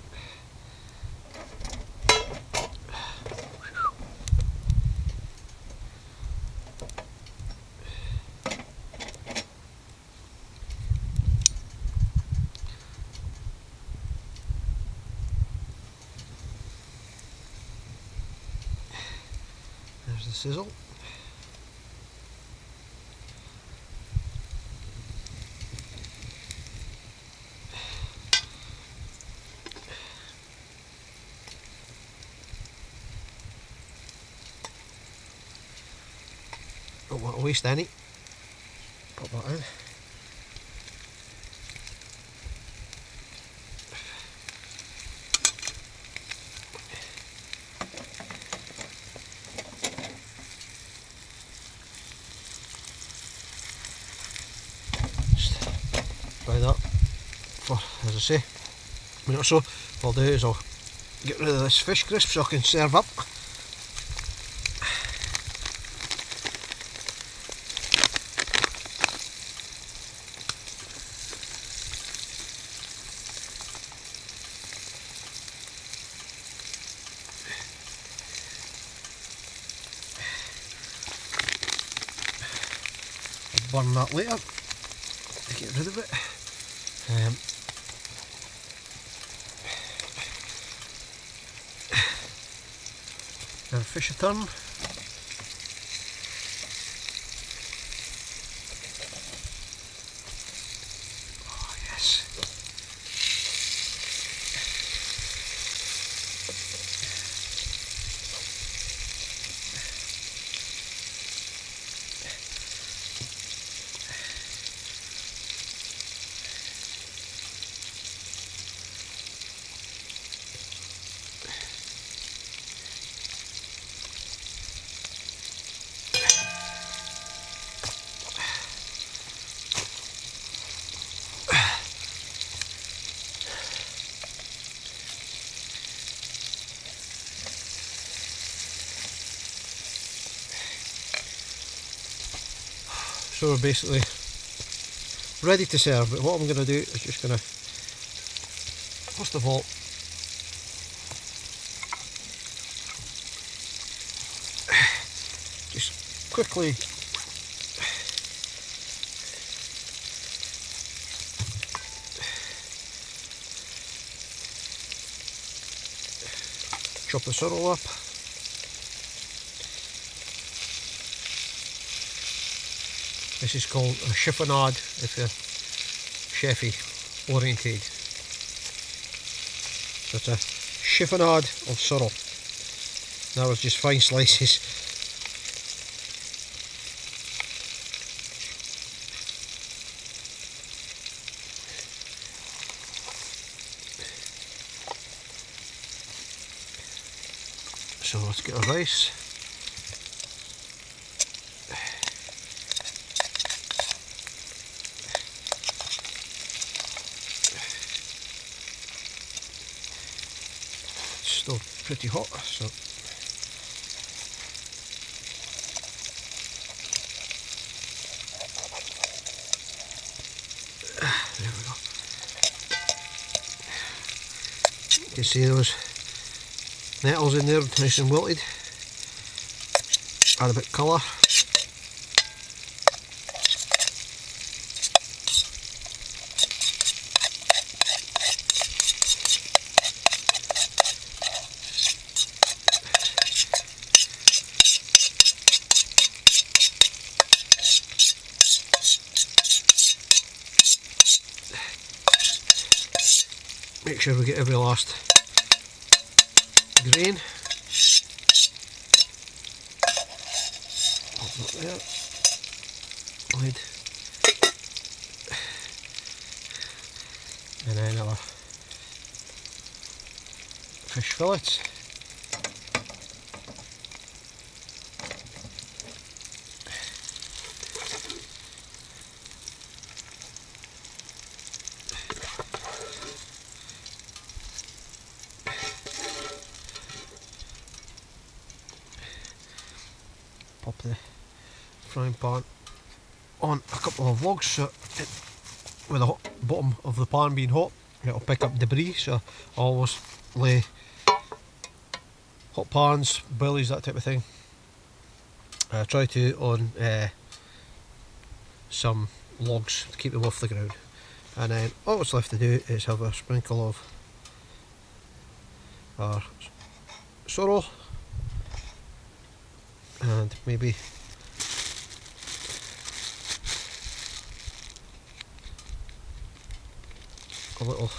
There's the sizzle. Don't want to waste any. Put that in. as I say, a minute or so. What I'll do is I'll get rid of this fish crisp so I can serve up. I'll burn that later to get rid of it. Give the fish a turn. Oh yes. So we're basically ready to serve, but what I'm going to do is just going to, first of all, just quickly chop the sorrel up. This is called a chiffonade if you're chefy oriented. So it's a chiffonade of sorrel. That was just fine slices. So let's get our rice. Still pretty hot, so there we go. You can see those nettles in there, nice and wilted. Add a bit of colour. Make sure we get every last grain. Pop that there. Lid. And then our fish fillets. Pop the frying pan on a couple of logs, so with the bottom of the pan being hot, it'll pick up debris. So I always lay hot pans, boilies, that type of thing. I try to on some logs to keep them off the ground, and then all that's left to do is have a sprinkle of our sorrel and maybe a little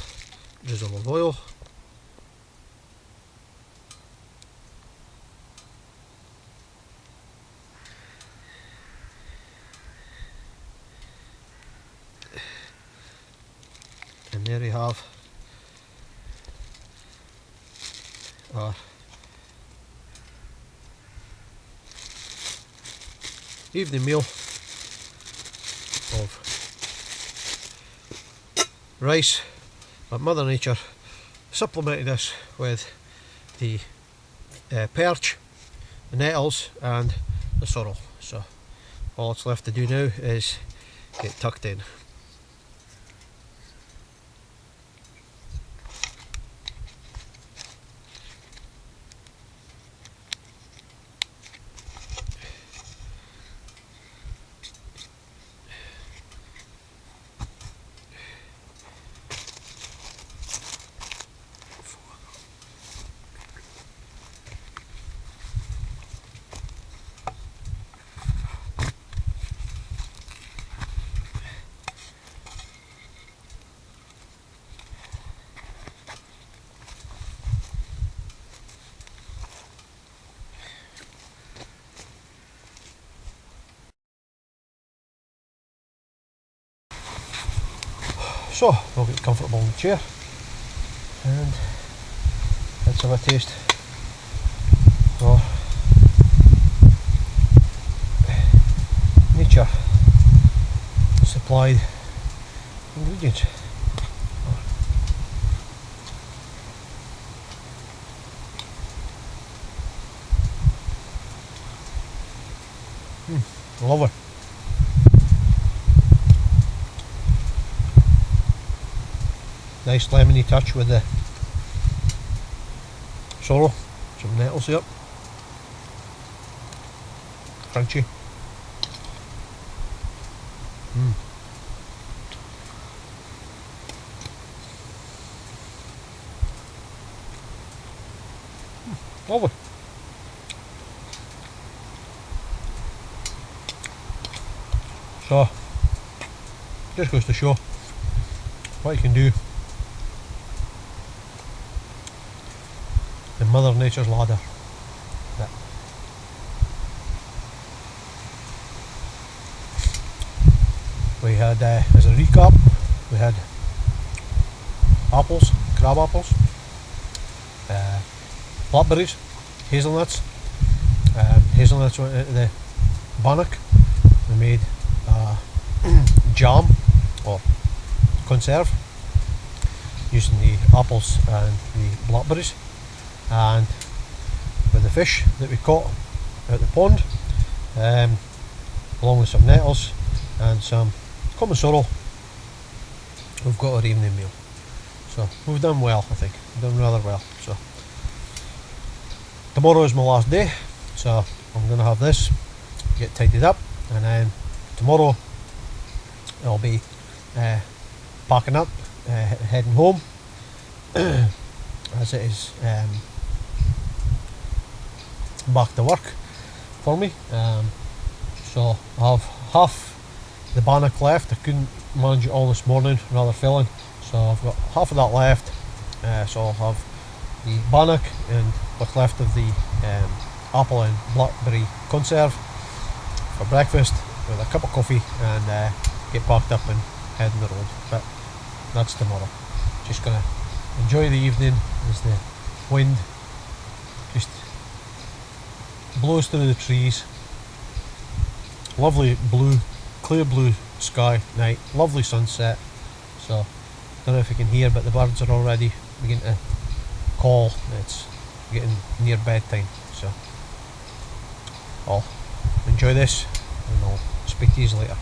drizzle of oil. And there you have our evening meal of rice, but Mother Nature supplemented us with the perch, the nettles and the sorrel. So all it's left to do now is get tucked in. So we'll get comfortable in the chair and let's have a taste of nature supplied ingredients. Lovely. Nice lemony touch with the sorrel, some nettles here, crunchy. Lovely. So, just goes to show what you can do in Mother Nature's ladder. Yeah. We had, as a recap, we had apples, crab apples, blackberries, hazelnuts. Hazelnuts went into the bannock. We made jam or conserve using the apples and the blackberries, and with the fish that we caught out the pond, along with some nettles and some common sorrel, we've got our evening meal. So we've done well, I think. We've done rather well. So tomorrow is my last day, so I'm going to have this, get tidied up, and then tomorrow I'll be packing up, heading home, as it is back to work for me. So I have half the bannock left. I couldn't manage it all this morning, rather filling, so I've got half of that left. So I'll have the bannock and what's left of the apple and blackberry conserve for breakfast, with a cup of coffee, and get packed up and head on the road. But that's tomorrow. Just gonna enjoy the evening as the wind just blows through the trees. Lovely blue, clear blue sky night, lovely sunset. So don't know if you can hear, but the birds are already beginning to call. It's getting near bedtime, so I'll enjoy this and I'll speak to you later.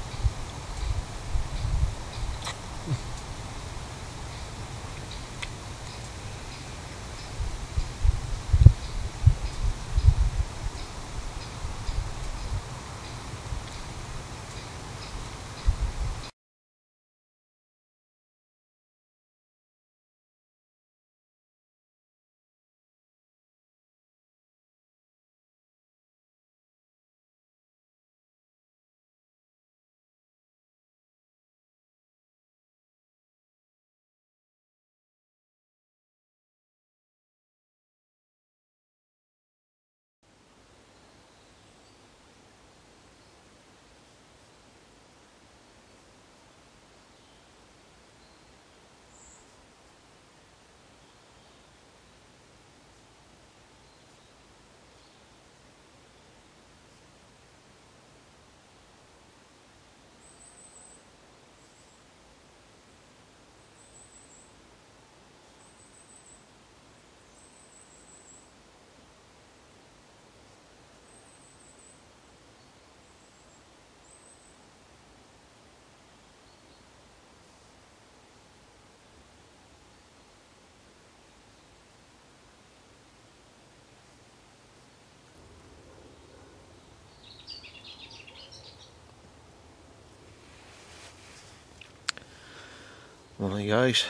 Morning guys,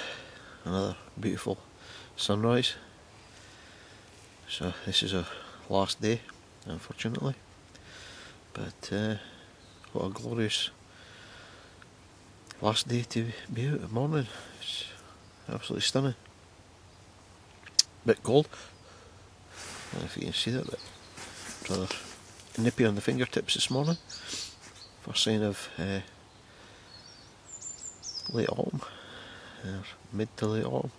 another beautiful sunrise. So this is our last day, unfortunately, but what a glorious last day to be out. The morning, it's absolutely stunning. Bit cold, I don't know if you can see that, but rather nippy on the fingertips this morning. First sign of late autumn, or mid to late autumn,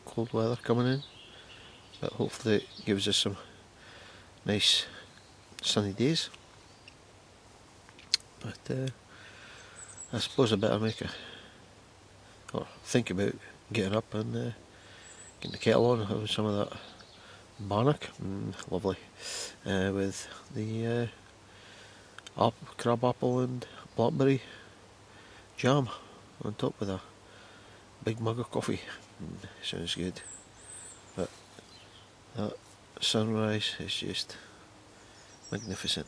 cold weather coming in, but hopefully it gives us some nice sunny days. But I suppose I better or think about getting up and getting the kettle on and having some of that bannock, lovely, with the crab apple and blackberry jam on top with a big mug of coffee. Sounds good. But that sunrise is just magnificent.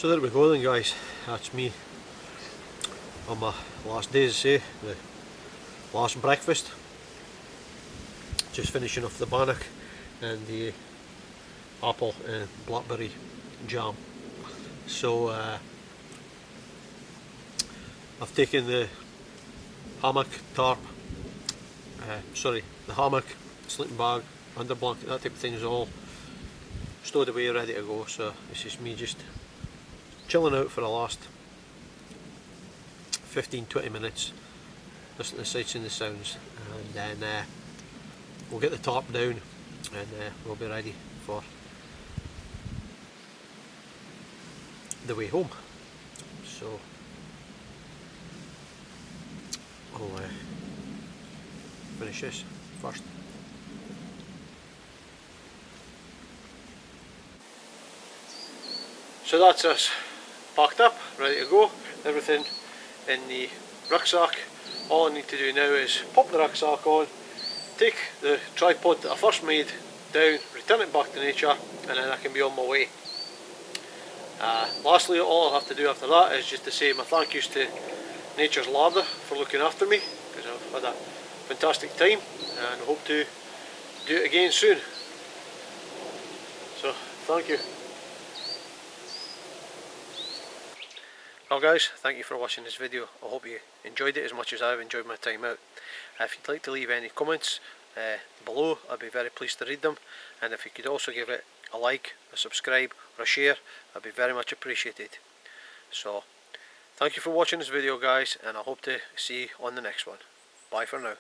So there we go then guys, that's me on my last day, as I say, the last breakfast. Just finishing off the bannock and the apple and blackberry jam. So I've taken the hammock, tarp, the hammock, sleeping bag, under blanket, that type of thing is all stowed away ready to go. So it's just me just chilling out for the last 15-20 minutes, listening to the sights and the sounds, and then we'll get the tarp down and we'll be ready for the way home. So I'll finish this first. So that's us packed up, ready to go, everything in the rucksack. All I need to do now is pop the rucksack on, take the tripod that I first made down, return it back to nature, and then I can be on my way. Lastly, all I'll have to do after that is just to say my thank yous to Nature's Larder for looking after me, because I've had a fantastic time and I hope to do it again soon. So thank you. Well guys, thank you for watching this video. I hope you enjoyed it as much as I've enjoyed my time out. If you'd like to leave any comments below, I'd be very pleased to read them, and if you could also give it a like, a subscribe or a share, I'd be very much appreciated. So thank you for watching this video guys, and I hope to see you on the next one. Bye for now.